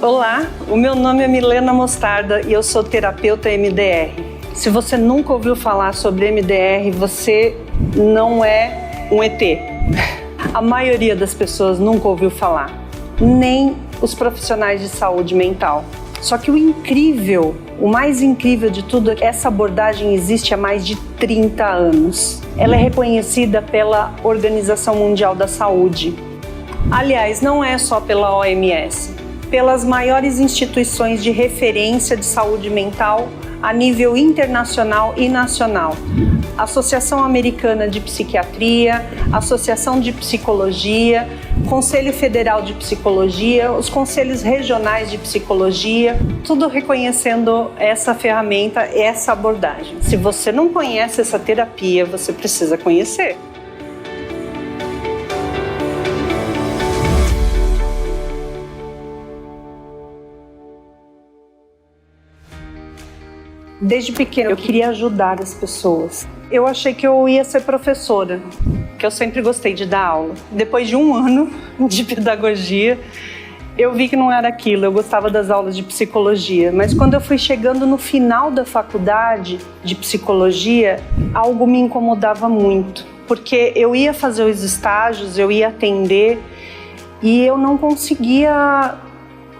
Olá, o meu nome é Milena Mostarda e eu sou terapeuta MDR. Se você nunca ouviu falar sobre MDR, você não é um ET. A maioria das pessoas nunca ouviu falar, nem os profissionais de saúde mental. Só que o mais incrível de tudo é que essa abordagem existe há mais de 30 anos. Ela é reconhecida pela Organização Mundial da Saúde. Aliás, não é só pela OMS, pelas maiores instituições de referência de saúde mental a nível internacional e nacional. Associação Americana de Psiquiatria, Associação de Psicologia, Conselho Federal de Psicologia, os conselhos regionais de psicologia, tudo reconhecendo essa ferramenta, essa abordagem. Se você não conhece essa terapia, você precisa conhecer. Desde pequena eu queria ajudar as pessoas. Eu achei que eu ia ser professora, que eu sempre gostei de dar aula. Depois de um ano de pedagogia, eu vi que não era aquilo, eu gostava das aulas de psicologia. Mas quando eu fui chegando no final da faculdade de psicologia, algo me incomodava muito. Porque eu ia fazer os estágios, eu ia atender e eu não conseguia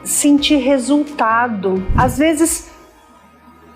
sentir resultado. Às vezes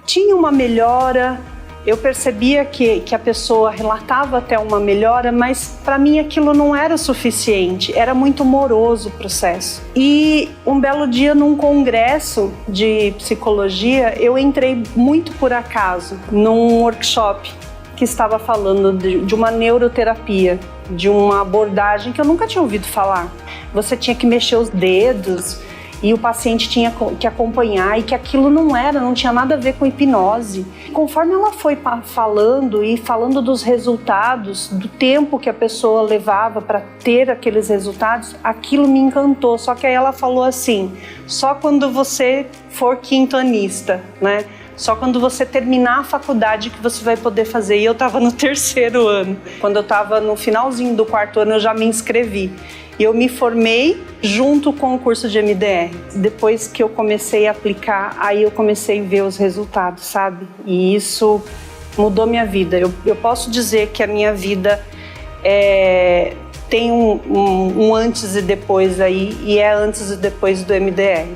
tinha uma melhora, eu percebia que a pessoa relatava até uma melhora, mas para mim aquilo não era o suficiente, era muito moroso o processo. E um belo dia num congresso de psicologia, eu entrei muito por acaso num workshop que estava falando de uma neuroterapia, de uma abordagem que eu nunca tinha ouvido falar. Você tinha que mexer os dedos e o paciente tinha que acompanhar, e que aquilo não tinha nada a ver com hipnose. Conforme ela foi falando dos resultados, do tempo que a pessoa levava para ter aqueles resultados, aquilo me encantou. Só que aí ela falou assim, só quando você for quintonista, né? Só quando você terminar a faculdade que você vai poder fazer. E eu estava no 3º ano. Quando eu estava no finalzinho do 4º ano, eu já me inscrevi. E eu me formei junto com o curso de MDR. Depois que eu comecei a aplicar, aí eu comecei a ver os resultados, sabe? E isso mudou minha vida. Eu posso dizer que a minha vida tem um antes e depois aí, e é antes e depois do MDR.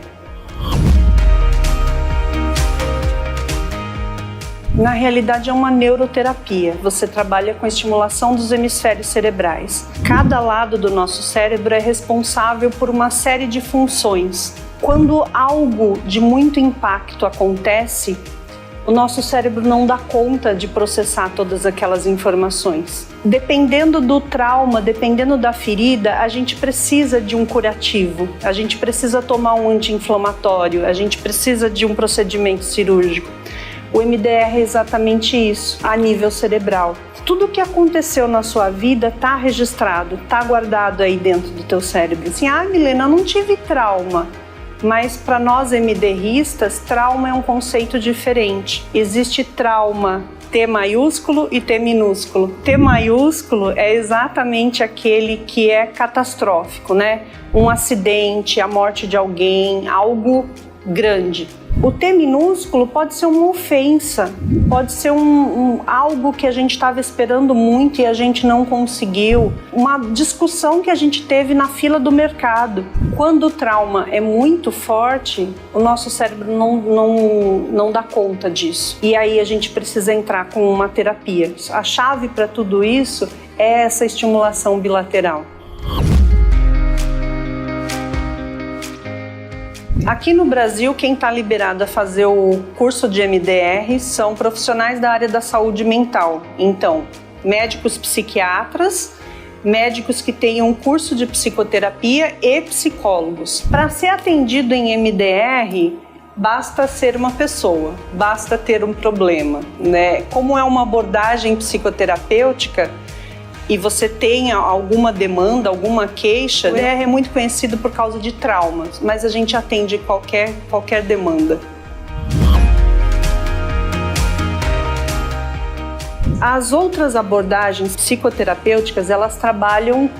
Na realidade é uma neuroterapia, você trabalha com a estimulação dos hemisférios cerebrais. Cada lado do nosso cérebro é responsável por uma série de funções. Quando algo de muito impacto acontece, o nosso cérebro não dá conta de processar todas aquelas informações. Dependendo do trauma, dependendo da ferida, a gente precisa de um curativo, a gente precisa tomar um anti-inflamatório, a gente precisa de um procedimento cirúrgico. O MDR é exatamente isso, a nível cerebral. Tudo o que aconteceu na sua vida está registrado, está guardado aí dentro do teu cérebro. Assim, Milena, eu não tive trauma. Mas para nós MDRistas, trauma é um conceito diferente. Existe trauma T maiúsculo e T minúsculo. T maiúsculo é exatamente aquele que é catastrófico, né? Um acidente, a morte de alguém, algo grande. O T minúsculo pode ser uma ofensa, pode ser algo que a gente estava esperando muito e a gente não conseguiu, uma discussão que a gente teve na fila do mercado. Quando o trauma é muito forte, o nosso cérebro não dá conta disso. E aí a gente precisa entrar com uma terapia. A chave para tudo isso é essa estimulação bilateral. Aqui no Brasil, quem está liberado a fazer o curso de MDR são profissionais da área da saúde mental. Então, médicos psiquiatras, médicos que tenham um curso de psicoterapia e psicólogos. Para ser atendido em MDR, basta ser uma pessoa, basta ter um problema, né? Como é uma abordagem psicoterapêutica, e você tem alguma demanda, alguma queixa, o MDR é muito conhecido por causa de traumas, mas a gente atende qualquer demanda. As outras abordagens psicoterapêuticas, elas trabalham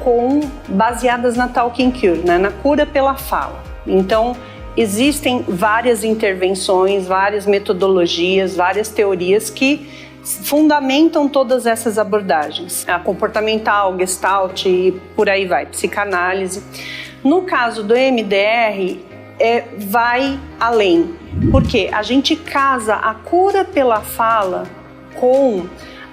baseadas na Talking Cure, né? Na cura pela fala. Então, Existem várias intervenções, várias metodologias, várias teorias que fundamentam todas essas abordagens. A comportamental, Gestalt e por aí vai, psicanálise. No caso do EMDR, vai além, porque a gente casa a cura pela fala com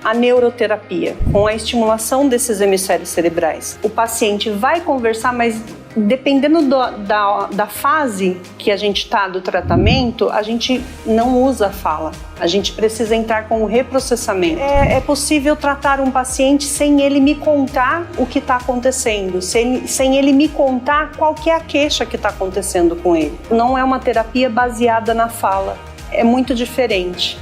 a neuroterapia, com a estimulação desses hemisférios cerebrais. O paciente vai conversar, mas dependendo da fase que a gente está do tratamento, a gente não usa a fala. A gente precisa entrar com o reprocessamento. É possível tratar um paciente sem ele me contar o que está acontecendo, sem ele me contar qual que é a queixa que está acontecendo com ele. Não é uma terapia baseada na fala, é muito diferente.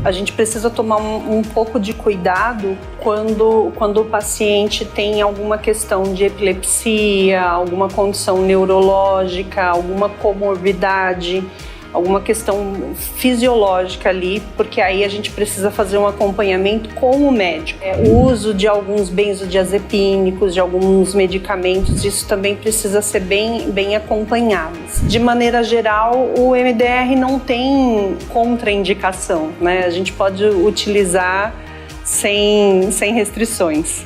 A gente precisa tomar um pouco de cuidado quando o paciente tem alguma questão de epilepsia, alguma condição neurológica, alguma comorbidade, alguma questão fisiológica ali, porque aí a gente precisa fazer um acompanhamento com o médico. O uso de alguns benzodiazepínicos, de alguns medicamentos, isso também precisa ser bem acompanhado. De maneira geral, o MDR não tem contraindicação, né? A gente pode utilizar sem restrições.